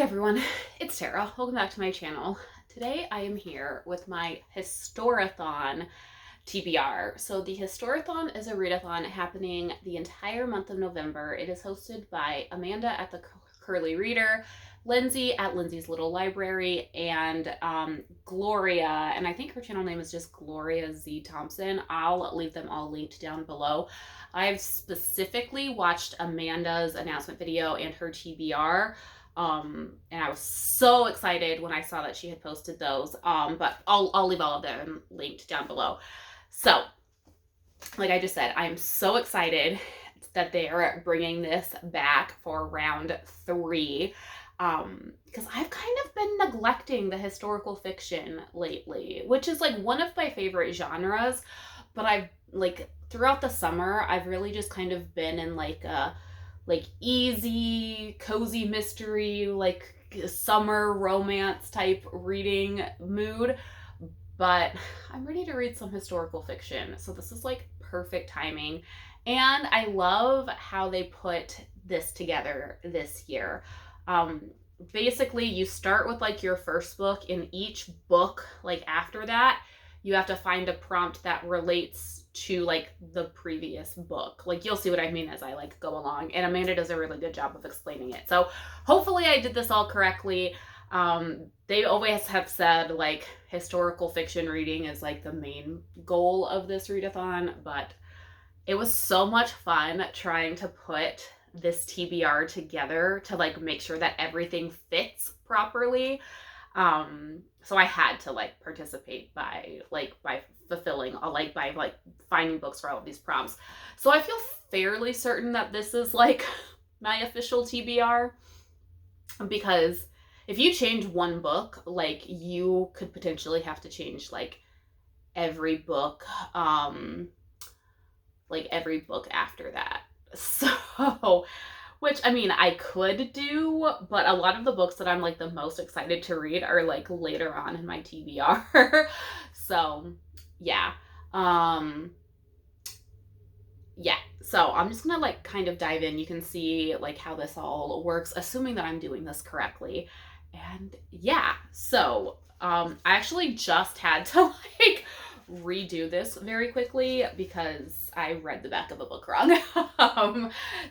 everyone, it's Sarah. Welcome back to my channel. Today I am here with my Historathon TBR. So the Historathon is a readathon happening the entire month of November. It is hosted by Amanda at the Curly Reader, Lindsey at Lindsey's Little Library, and Gloria, and I think her channel name is just Gloria Z. Thompson. I'll leave them all linked down below. I've specifically watched Amanda's announcement video and her TBR. And I was so excited when I saw that she had posted those. But I'll leave all of them linked down below. So, like I just said, I'm so excited that they are bringing this back for round 3. Because I've kind of been neglecting the historical fiction lately, which is like one of my favorite genres. But I've throughout the summer, I've really just kind of been in like a easy, cozy mystery, like summer romance type reading mood. But I'm ready to read some historical fiction. So this is like perfect timing. And I love how they put this together this year. Basically you start with like your first book. In each book, like after that, you have to find a prompt that relates to like the previous book. Like you'll see what I mean as I like go along, and Amanda does a really good job of explaining it. So hopefully I did this all correctly. They always have said like historical fiction reading is like the main goal of this readathon, but it was so much fun trying to put this TBR together to like make sure that everything fits properly. So I had to like participate by fulfilling, by finding books for all of these prompts. So I feel fairly certain that this is like my official TBR, because if you change one book, like you could potentially have to change like every book after that. So, which, I mean, I could do, but a lot of the books that I'm like the most excited to read are like later on in my TBR. So, yeah. Yeah. So I'm just gonna like kind of dive in. You can see like how this all works, assuming that I'm doing this correctly. And yeah, so I actually just had to like redo this very quickly because I read the back of the book wrong.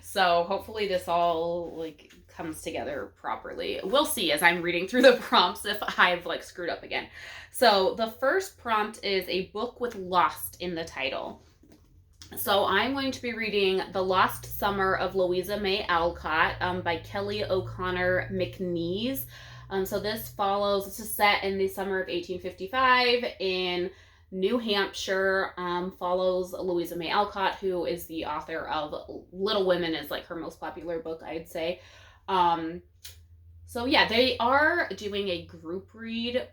So hopefully this all like comes together properly. We'll see as I'm reading through the prompts if I've like screwed up again. So the first prompt is a book with Lost in the title. So I'm going to be reading The Lost Summer of Louisa May Alcott by Kelly O'Connor McNeese. So this is set in the summer of 1855 in New Hampshire. Follows Louisa May Alcott, who is the author of Little Women, is like her most popular book, I'd say. So yeah, they are doing a group read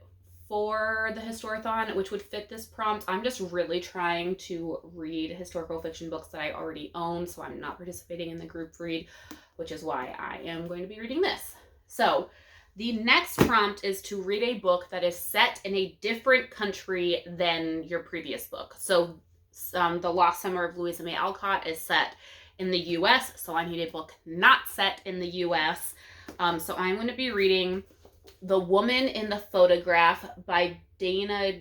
for the Historathon, which would fit this prompt. I'm just really trying to read historical fiction books that I already own, so I'm not participating in the group read, which is why I am going to be reading this. So the next prompt is to read a book that is set in a different country than your previous book. So The Lost Summer of Louisa May Alcott is set in the US, so I need a book not set in the US. So I'm going to be reading The Woman in the Photograph by Dana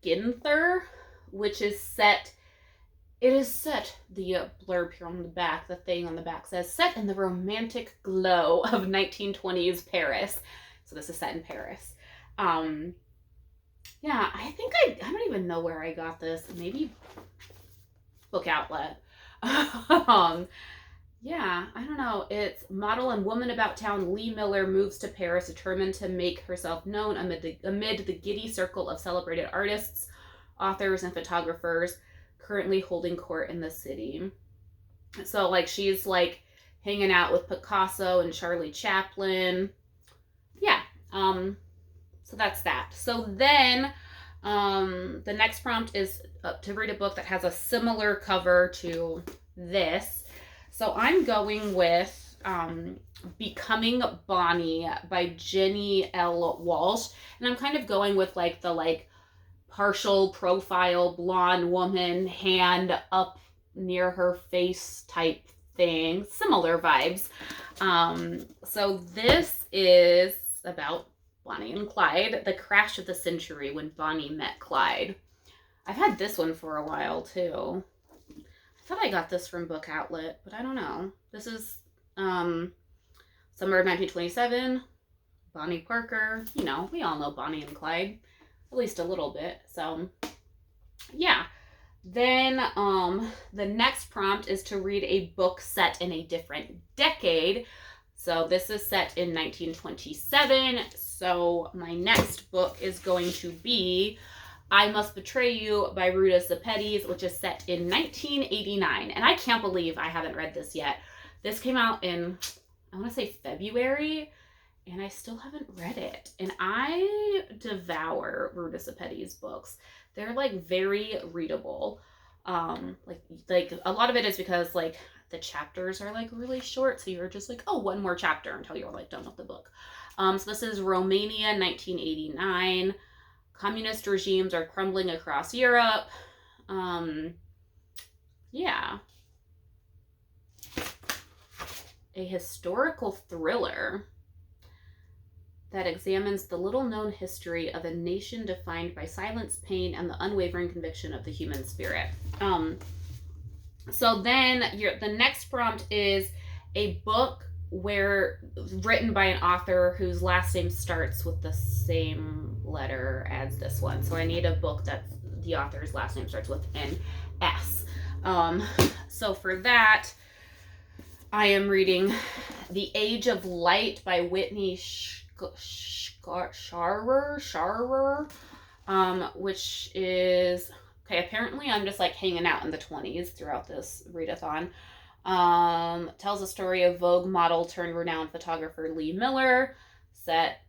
Ginther, which is set, the blurb here on the back, the thing on the back says, set in the romantic glow of 1920s Paris. So this is set in Paris. Yeah, I think I don't even know where I got this. Maybe Book Outlet. Yeah, I don't know. It's model and woman about town Lee Miller moves to Paris determined to make herself known amid the giddy circle of celebrated artists, authors, and photographers currently holding court in the city. So like she's like hanging out with Picasso and Charlie Chaplin. Yeah. So that's that. So then the next prompt is to read a book that has a similar cover to this. So I'm going with Becoming Bonnie by Jenny L. Walsh. And I'm kind of going with like the partial profile blonde woman, hand up near her face type thing. Similar vibes. So this is about Bonnie and Clyde, the crash of the century when Bonnie met Clyde. I've had this one for a while too. I thought I got this from Book Outlet, but I don't know. This is summer of 1927. Bonnie Parker. You know, we all know Bonnie and Clyde, at least a little bit. So, yeah. Then the next prompt is to read a book set in a different decade. So this is set in 1927. So my next book is going to be I Must Betray You by Ruta Sepetys, which is set in 1989. And I can't believe I haven't read this yet. This came out in, I want to say February, and I still haven't read it. And I devour Ruta Sepetys books. They're like very readable. Like a lot of it is because like the chapters are like really short, so you're just like, oh, one more chapter until you're like done with the book. So this is Romania, 1989. Communist regimes are crumbling across Europe. Yeah. A historical thriller that examines the little-known history of a nation defined by silence, pain, and the unwavering conviction of the human spirit. So then the next prompt is a book written by an author whose last name starts with the same letter as this one. So I need a book that the author's last name starts with an S. So for that, I am reading The Age of Light by Whitney Sharer, which is, okay, apparently I'm just like hanging out in the 20s throughout this readathon. Tells a story of Vogue model turned renowned photographer Lee Miller, set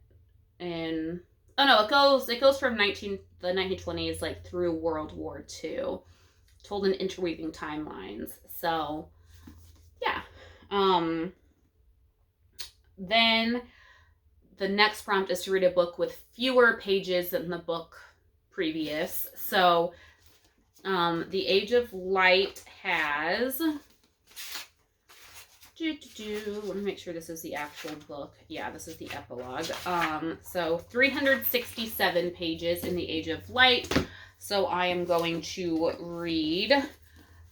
in, it goes from the 1920s like through World War II, told in interweaving timelines. So yeah. Then the next prompt is to read a book with fewer pages than the book previous. So The Age of Light has, let me make sure this is the actual book. Yeah, this is the epilogue. So 367 pages in The Age of Light. So I am going to read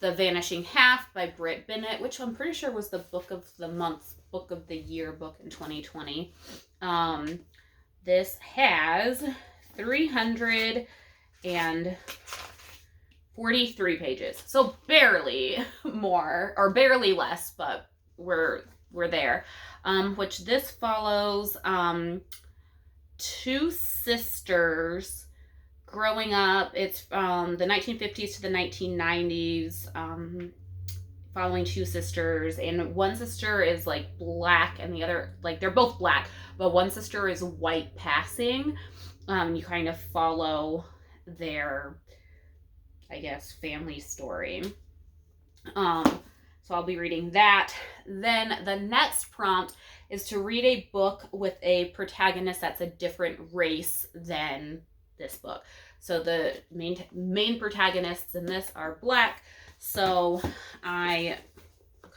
The Vanishing Half by Britt Bennett, which I'm pretty sure was the book of the month, book of the year book in 2020. This has 343 pages. So barely more, or barely less, but we're there. Which this follows two sisters growing up. It's from the 1950s to the 1990s, following two sisters, and one sister is like black and the other, like they're both black, but one sister is white passing. You kind of follow their, I guess, family story. So I'll be reading that. Then the next prompt is to read a book with a protagonist that's a different race than this book. So the main protagonists in this are black. So I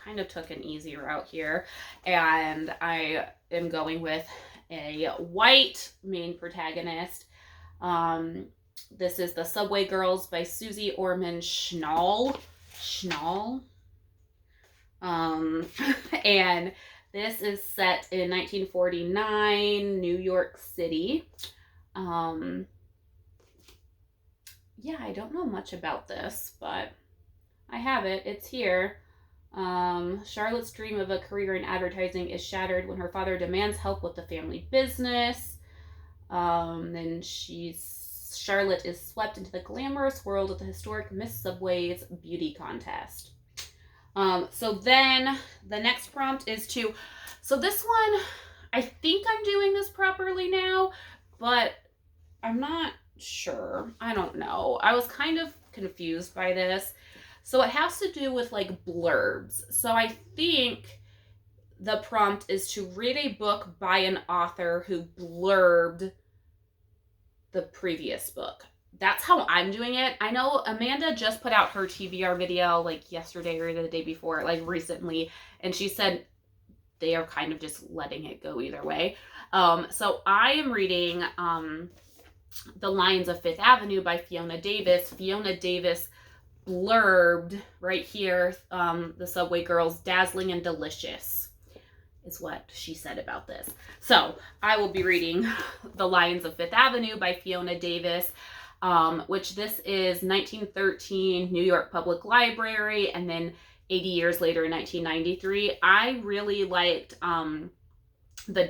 kind of took an easy route here, and I am going with a white main protagonist. This is The Subway Girls by Susie Orman Schnall. And this is set in 1949 New York City. Yeah, I don't know much about this, but I have it. It's here. Charlotte's dream of a career in advertising is shattered when her father demands help with the family business. Then Charlotte is swept into the glamorous world of the historic Miss Subway's beauty contest. So then the next prompt is so this one, I think I'm doing this properly now, but I'm not sure. I don't know. I was kind of confused by this. So it has to do with like blurbs. So I think the prompt is to read a book by an author who blurbed the previous book. That's how I'm doing it. I know Amanda just put out her TBR video like yesterday or the day before, like recently, and she said they are kind of just letting it go either way. So I am reading The Lions of Fifth Avenue by Fiona Davis. Fiona Davis blurbed right here, the Subway Girls, dazzling and delicious is what she said about this. So I will be reading The Lions of Fifth Avenue by Fiona Davis, which this is 1913 New York Public Library, and then 80 years later in 1993. I really liked The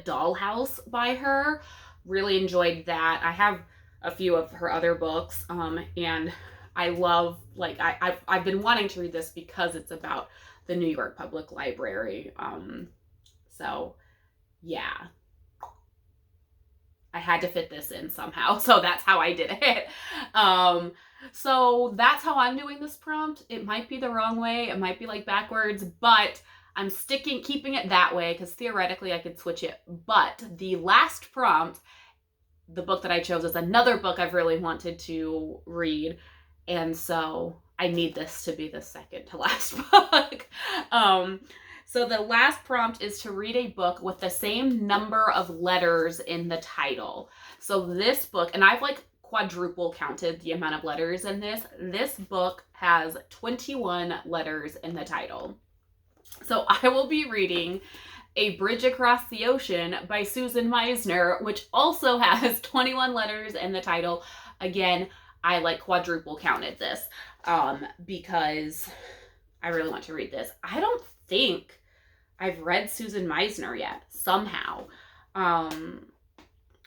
Dollhouse by her. Really enjoyed that. I have a few of her other books, and I love, like, I've been wanting to read this because it's about the New York Public Library. So yeah, I had to fit this in somehow, so that's how I did it. So that's how I'm doing this prompt. It might be the wrong way, it might be like backwards, but I'm keeping it that way because theoretically I could switch it. But the last prompt, the book that I chose, is another book I've really wanted to read, and so I need this to be the second to last book. So the last prompt is to read a book with the same number of letters in the title. So this book, and I've like quadruple counted the amount of letters in this. This book has 21 letters in the title. So I will be reading A Bridge Across the Ocean by Susan Meisner, which also has 21 letters in the title. Again, I like quadruple counted this because I really want to read this. I don't think I've read Susan Meisner yet, somehow. I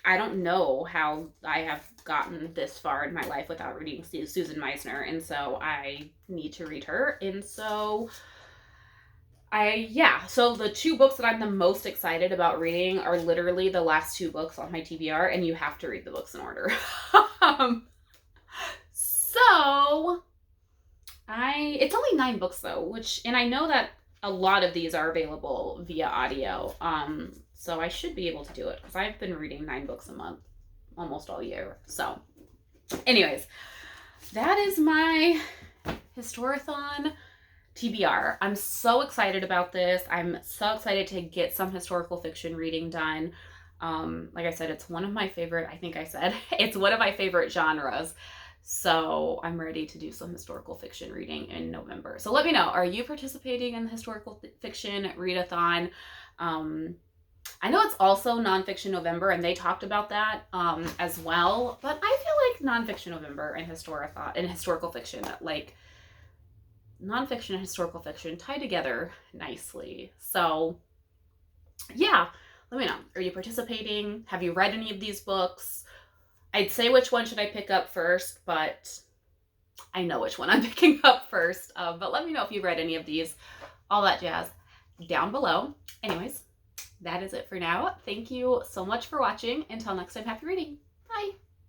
don't know how I have gotten this far in my life without reading Susan Meisner, and so I need to read her. And so so the two books that I'm the most excited about reading are literally the last two books on my TBR, and you have to read the books in order. So it's only 9 books though, and I know that a lot of these are available via audio. So I should be able to do it because I've been reading 9 books a month almost all year. So anyways, that is my Historathon TBR. I'm so excited about this. I'm so excited to get some historical fiction reading done. Like I said, it's one of my favorite, it's one of my favorite genres. So I'm ready to do some historical fiction reading in November. So let me know, are you participating in the historical fiction readathon? I know it's also nonfiction November, and they talked about that as well. But I feel like nonfiction November and historical fiction, like nonfiction and historical fiction, tie together nicely. So yeah, let me know. Are you participating? Have you read any of these books? I'd say which one should I pick up first, but I know which one I'm picking up first. But let me know if you've read any of these, all that jazz, down below. Anyways, that is it for now. Thank you so much for watching. Until next time, happy reading. Bye.